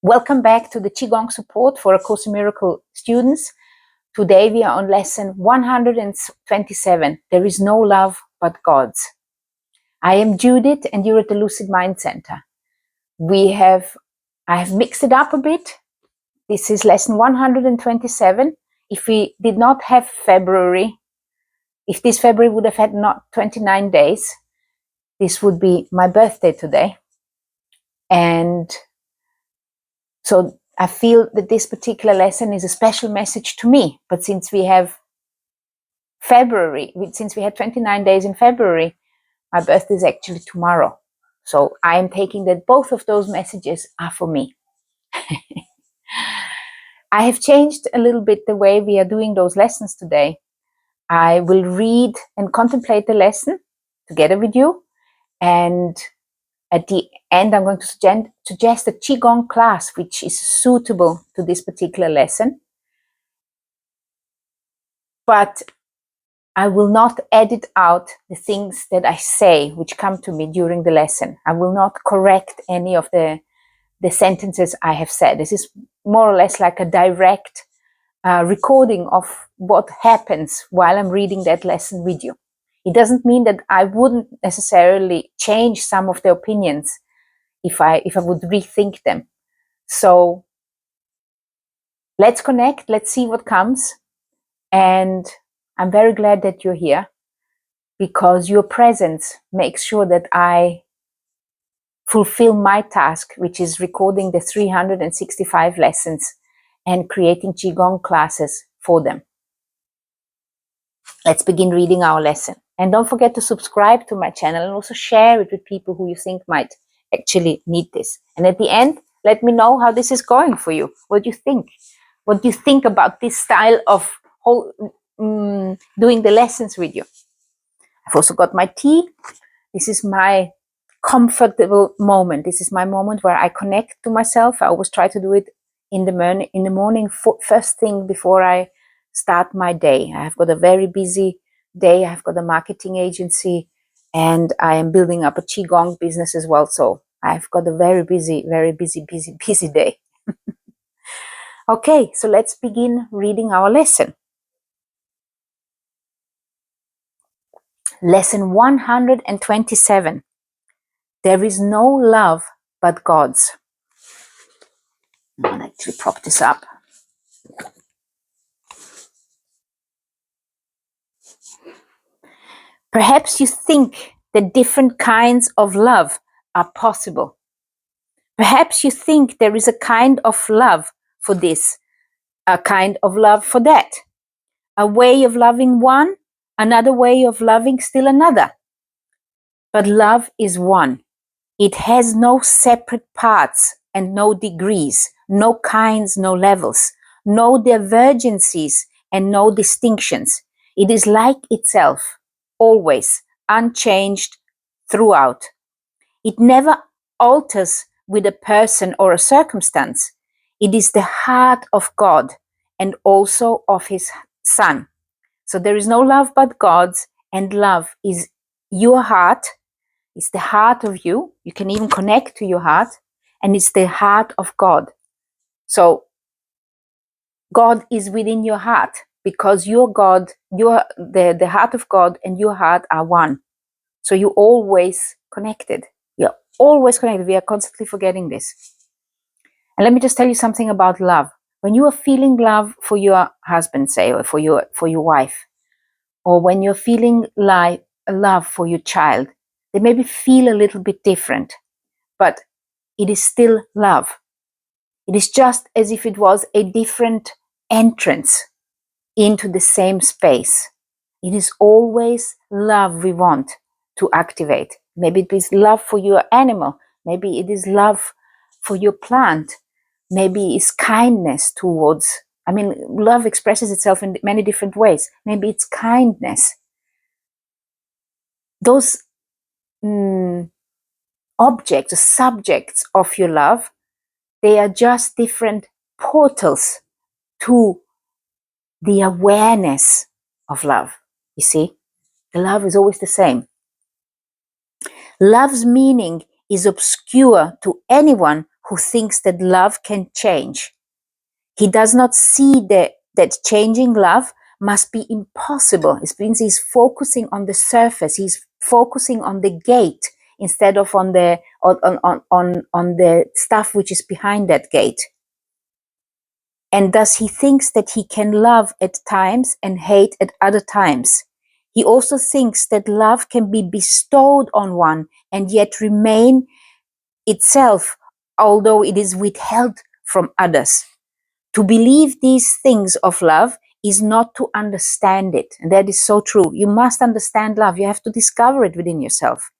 Welcome back to the Qigong support for A Course in Miracles students. Today we are on lesson 127. There is no love but God's. I am Judith and you're at the Lucid Mind Center. I have mixed it up a bit. This is lesson 127. If we did not have February, if this February would have had not 29 days, this would be my birthday today. And so I feel that this particular lesson is a special message to me. But since we have since we had 29 days in February, my birthday is actually tomorrow. So I am taking that both of those messages are for me. I have changed a little bit the way we are doing those lessons today. I will read and contemplate the lesson together with you. And at the end, I'm going to suggest a Qigong class which is suitable to this particular lesson. But I will not edit out the things that I say which come to me during the lesson. I will not correct any of the sentences I have said. This is more or less like a direct recording of what happens while I'm reading that lesson with you. It doesn't mean that I wouldn't necessarily change some of the opinions if I would rethink them. So let's connect, let's see what comes. And I'm very glad that you're here because your presence makes sure that I fulfill my task, which is recording the 365 lessons and creating Qigong classes for them. Let's begin reading our lesson. And don't forget to subscribe to my channel and also share it with people who you think might actually need this. And at the end, let me know how this is going for you. What do you think? What do you think about this style of doing the lessons with you? I've also got my tea. This is my comfortable moment. This is my moment where I connect to myself. I always try to do it in the morning, first thing before I start my day. I've got a very busy day. I've got a marketing agency and I am building up a Qigong business as well. So I've got a very busy day. Okay, so let's begin reading our lesson. Lesson 127. There is no love but God's. I'm going to actually prop this up. Perhaps you think that different kinds of love are possible. Perhaps you think there is a kind of love for this, a kind of love for that, a way of loving one, another way of loving still another. But love is one. It has no separate parts and no degrees, no kinds, no levels, no divergencies and no distinctions. It is like itself, always, unchanged throughout. It never alters with a person or a circumstance. It is the heart of God and also of His Son. So there is no love but God's, and love is your heart. It's the heart of you. You can even connect to your heart, and it's the heart of God. So God is within your heart because your God, the heart of God and your heart are one. So you're always connected. You're always connected. We are constantly forgetting this. And let me just tell you something about love. When you are feeling love for your husband, say, or for your wife, or when you're feeling like love for your child, they maybe feel a little bit different, but it is still love. It is just as if it was a different entrance into the same space. It is always love we want to activate. Maybe it is love for your animal. Maybe it is love for your plant. Maybe it's kindness towards, love expresses itself in many different ways. Maybe it's kindness. Those objects, subjects of your love, they are just different portals to the awareness of love. You see, the love is always the same. Love's meaning is obscure to anyone who thinks that love can change. He does not see that changing love must be impossible. It means he's focusing on the surface. He's focusing on the gate instead of on the stuff which is behind that gate. And thus he thinks that he can love at times and hate at other times. He also thinks that love can be bestowed on one and yet remain itself, although it is withheld from others. To believe these things of love is not to understand it. And that is so true. You must understand love. You have to discover it within yourself.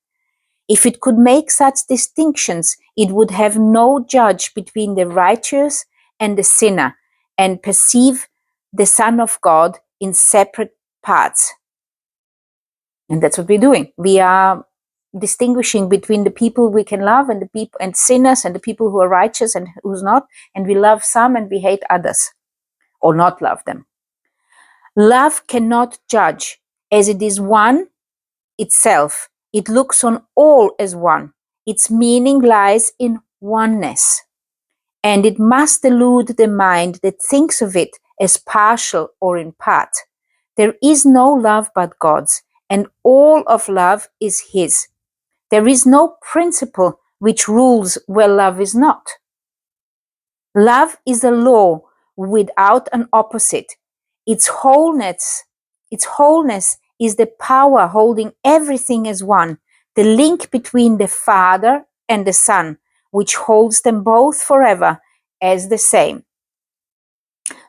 If it could make such distinctions, it would have no judge between the righteous and the sinner and perceive the Son of God in separate parts. And that's what we're doing. We are distinguishing between the people we can love and the people and sinners and the people who are righteous and who's not. And we love some and we hate others or not love them. Love cannot judge, as it is one itself. It looks on all as one. Its meaning lies in oneness. And it must elude the mind that thinks of it as partial or in part. There is no love but God's, and all of love is His. There is no principle which rules where love is not. Love is a law without an opposite. Its wholeness is the power holding everything as one, the link between the Father and the Son, which holds them both forever as the same.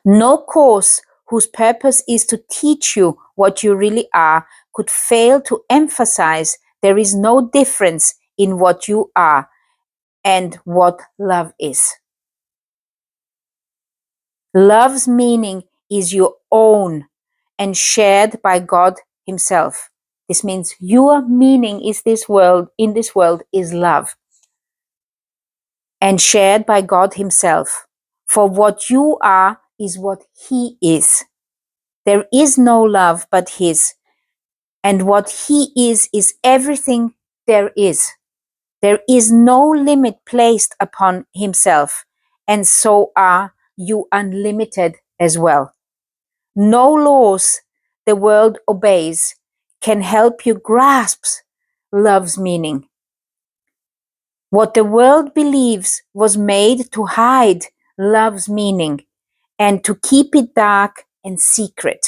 No course whose purpose is to teach you what you really are could fail to emphasize there is no difference in what you are and what love is. Love's meaning is your own and shared by God Himself. This means your meaning in this world is love and shared by God Himself. For what you are is what He is. There is no love but His, and what He is everything there is. There is no limit placed upon Himself, and so are you unlimited as well. No laws the world obeys can help you grasp love's meaning. What the world believes was made to hide love's meaning and to keep it dark and secret.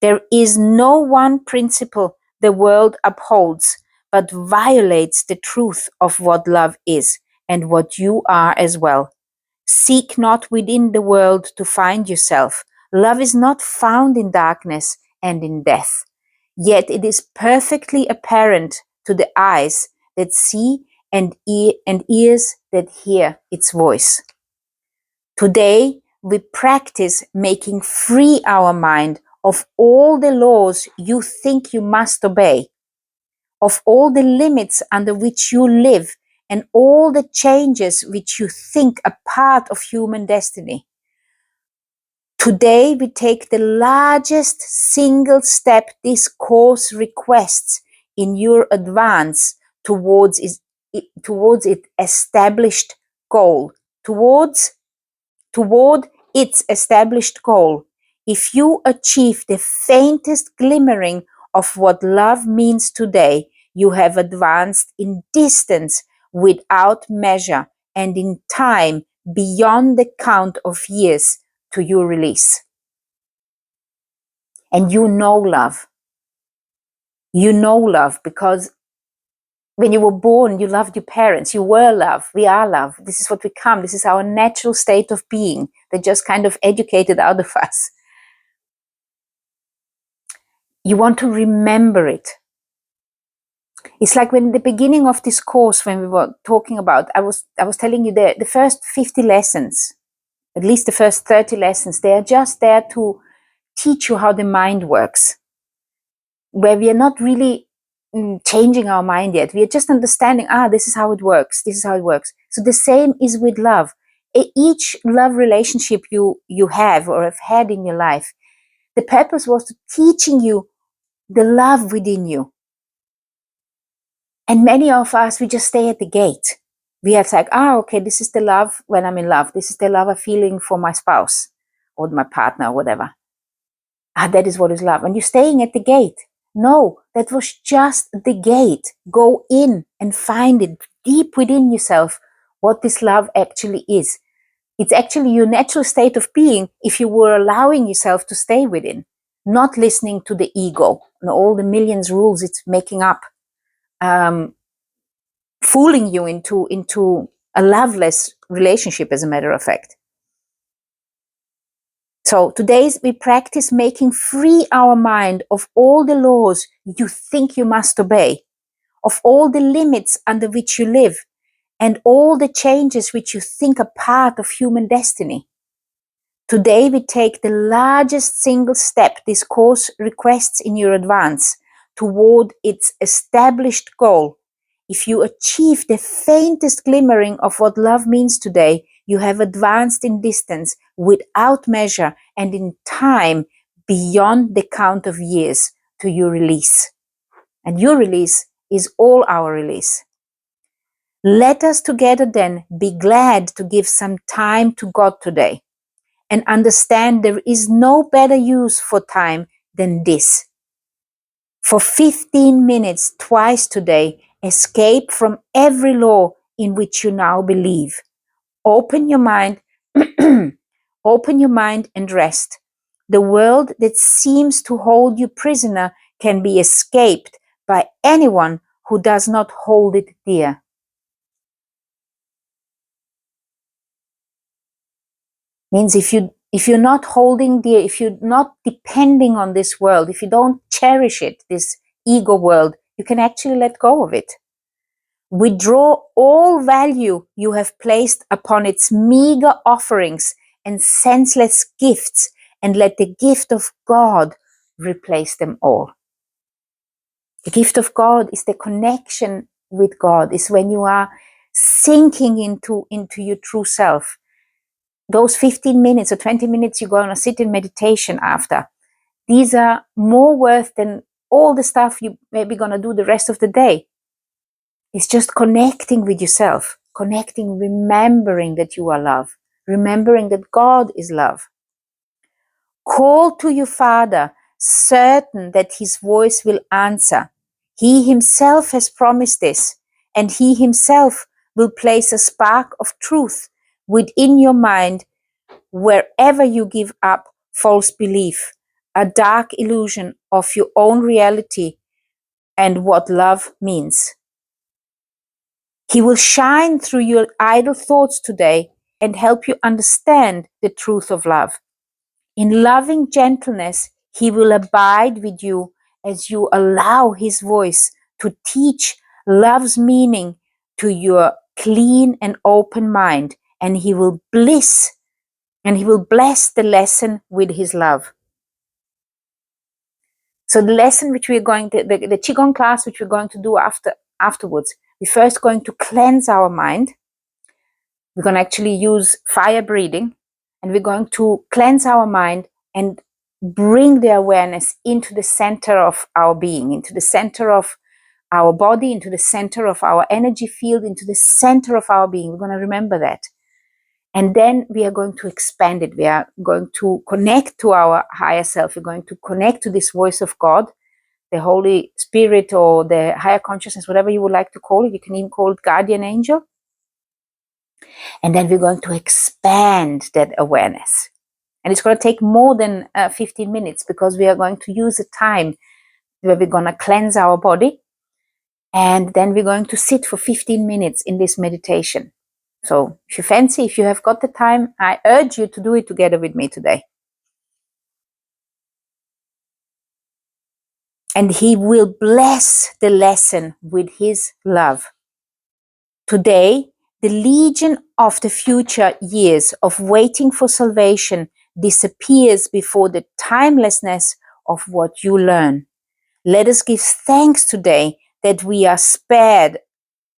There is no one principle the world upholds, but violates the truth of what love is and what you are as well. Seek not within the world to find yourself. Love is not found in darkness and in death. Yet it is perfectly apparent to the eyes that see and ears that hear its voice. Today, we practice making free our mind of all the laws you think you must obey, of all the limits under which you live, and all the changes which you think are part of human destiny. Today, we take the largest single step this course requests in your advance towards its established goal, toward its established goal. If you achieve the faintest glimmering of what love means today, you have advanced in distance without measure and in time beyond the count of years to your release. And you know love. You know love because when you were born, you loved your parents. You were love. We are love. This is what we come. This is our natural state of being. They just kind of educated out of us. You want to remember it. It's like when the beginning of this course, when we were talking about, I was telling you the first 50 lessons, at least the first 30 lessons, they are just there to teach you how the mind works, where we are not really changing our mind yet. We are just understanding, this is how it works. This is how it works. So the same is with love. Each love relationship you have or have had in your life, the purpose was to teaching you the love within you. And many of us, we just stay at the gate. We have like, okay, this is the love when I'm in love. This is the love I'm feeling for my spouse or my partner or whatever. That is what is love. And you're staying at the gate. No, that was just the gate. Go in and find it deep within yourself what this love actually is. It's actually your natural state of being if you were allowing yourself to stay within, not listening to the ego and all the millions rules it's making up, fooling you into a loveless relationship, as a matter of fact. So today we practice making free our mind of all the laws you think you must obey, of all the limits under which you live, and all the changes which you think are part of human destiny. Today we take the largest single step this course requests in your advance toward its established goal. If you achieve the faintest glimmering of what love means today, you have advanced in distance, without measure, and in time beyond the count of years to your release. And your release is all our release. Let us together then be glad to give some time to God today and understand there is no better use for time than this. For 15 minutes twice today, escape from every law in which you now believe. Open your mind, open your mind and rest. The world that seems to hold you prisoner can be escaped by anyone who does not hold it dear. Means if you're not holding dear, if you're not depending on this world, if you don't cherish it, this ego world, you can actually let go of it. Withdraw all value you have placed upon its meager offerings and senseless gifts, and let the gift of God replace them all. The gift of God is the connection with God, is when you are sinking into your true self. Those 15 minutes or 20 minutes you're going to sit in meditation after, these are more worth than all the stuff you may be going to do the rest of the day. It's just connecting with yourself, connecting, remembering that you are love, remembering that God is love. Call to your Father, certain that his voice will answer. He himself has promised this, and he himself will place a spark of truth within your mind wherever you give up false belief, a dark illusion of your own reality and what love means. He will shine through your idle thoughts today and help you understand the truth of love. In loving gentleness, he will abide with you as you allow his voice to teach love's meaning to your clean and open mind, and he will bless the lesson with his love. So the lesson which we're going to, the Qigong class which we're going to do afterwards, we're first going to cleanse our mind. We're going to actually use fire breathing, and we're going to cleanse our mind and bring the awareness into the center of our being, into the center of our body, into the center of our energy field, into the center of our being. We're going to remember that. And then we are going to expand it. We are going to connect to our higher self. We're going to connect to this voice of God, the Holy Spirit, or the higher consciousness, whatever you would like to call it. You can even call it guardian angel. And then we're going to expand that awareness. And it's going to take more than 15 minutes, because we are going to use a time where we're going to cleanse our body. And then we're going to sit for 15 minutes in this meditation. So if you fancy, if you have got the time, I urge you to do it together with me today. And he will bless the lesson with his love. Today, the legion of the future years of waiting for salvation disappears before the timelessness of what you learn. Let us give thanks today that we are spared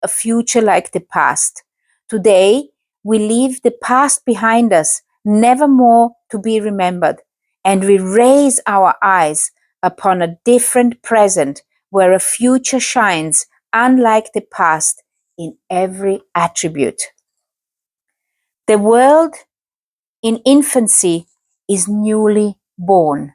a future like the past. Today, we leave the past behind us, never more to be remembered, and we raise our eyes upon a different present where a future shines, unlike the past, in every attribute. The world in infancy is newly born,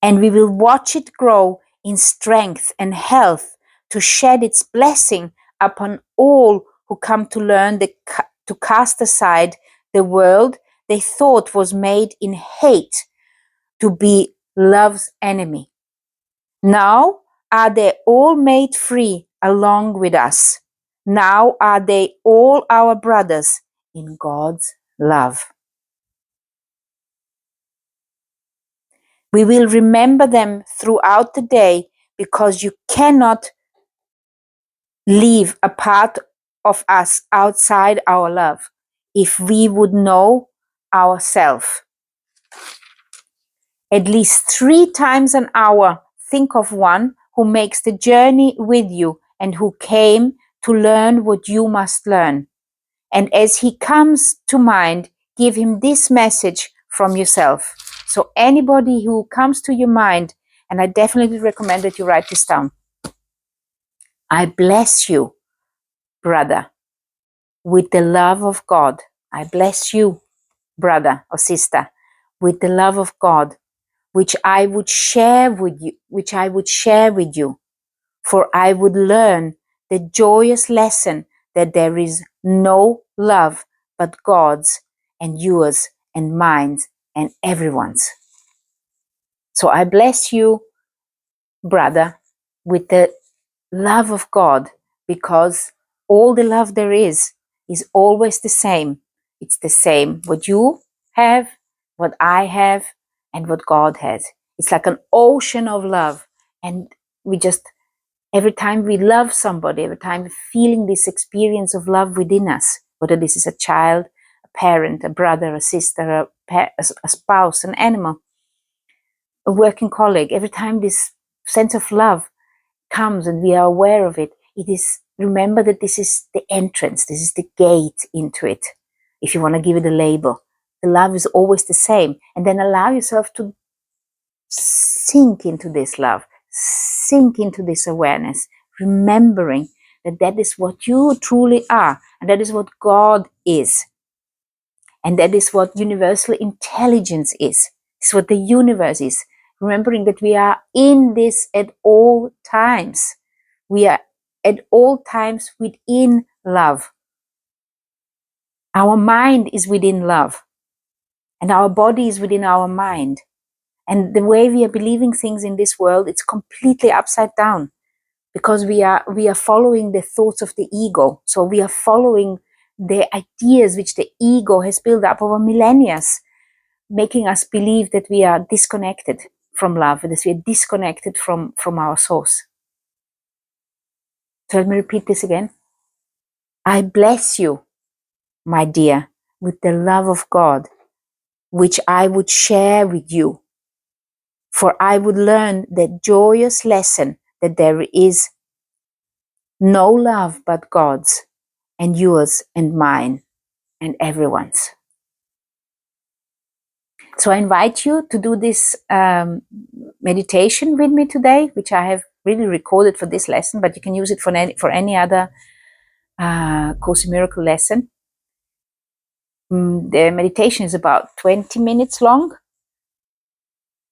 and we will watch it grow in strength and health to shed its blessing upon all who come to learn to cast aside the world they thought was made in hate to be love's enemy. Now are they all made free along with us. Now are they all our brothers in God's love. We will remember them throughout the day because you cannot leave a part of us outside our love if we would know ourselves. At least 3 times an hour, think of one who makes the journey with you and who came to learn what you must learn. And as he comes to mind, give him this message from yourself. So anybody who comes to your mind, and I definitely recommend that you write this down. I bless you, brother, with the love of God. I bless you, brother or sister, with the love of God, which I would share with you, for I would learn the joyous lesson that there is no love but God's and yours and mine and everyone's. So I bless you, brother, with the love of God, because all the love there is always the same. It's the same what you have, what I have, and what God has. It's like an ocean of love. And we just, every time we love somebody, every time we're feeling this experience of love within us, whether this is a child, a parent, a brother, a sister, a spouse, an animal, a working colleague, every time this sense of love comes and we are aware of it, it is, remember that this is the entrance, this is the gate into it. If you want to give it a label, the love is always the same. And then allow yourself to sink into this love, sink into this awareness, remembering that that is what you truly are, and that is what God is, and that is what universal intelligence is. It's what the universe is. Remembering that we are in this at all times. We are at all times within love. Our mind is within love, and our body is within our mind. And the way we are believing things in this world, it's completely upside down, because we are following the thoughts of the ego. So we are following the ideas which the ego has built up over millennia, making us believe that we are disconnected from love, that we are disconnected from our source. So let me repeat this again. I bless you, my dear, with the love of God, which I would share with you. For I would learn the joyous lesson that there is no love but God's, and yours and mine and everyone's. So I invite you to do this meditation with me today, which I have really recorded for this lesson, but you can use it for any other Course in Miracle lesson. The meditation is about 20 minutes long.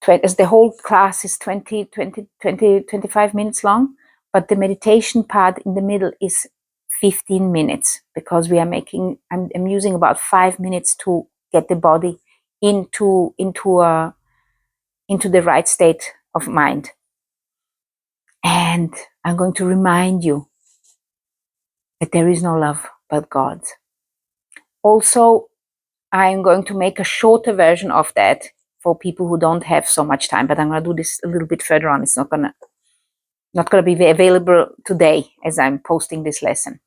As the whole class is 25 minutes long, but the meditation part in the middle is 15 minutes, because we are I'm using about 5 minutes to get the body into the right state of mind. And I'm going to remind you that there is no love but God's. Also, I'm going to make a shorter version of that for people who don't have so much time, but I'm going to do this a little bit further on. It's not going to be available today as I'm posting this lesson.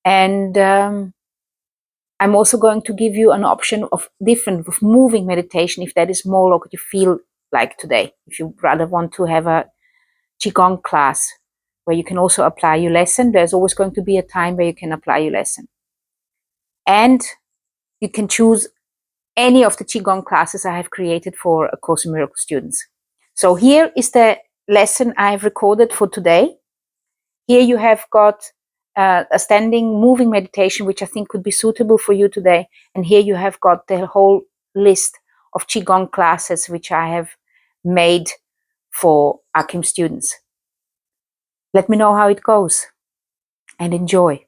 And I'm also going to give you an option of moving meditation, if that is more like what you feel like today. If you rather want to have a Qigong class where you can also apply your lesson, there's always going to be a time where you can apply your lesson. And you can choose any of the Qigong classes I have created for A Course in Miracles students. So here is the lesson I've recorded for today. Here you have got a standing moving meditation, which I think could be suitable for you today. And here you have got the whole list of Qigong classes which I have made for ACIM students. Let me know how it goes and enjoy.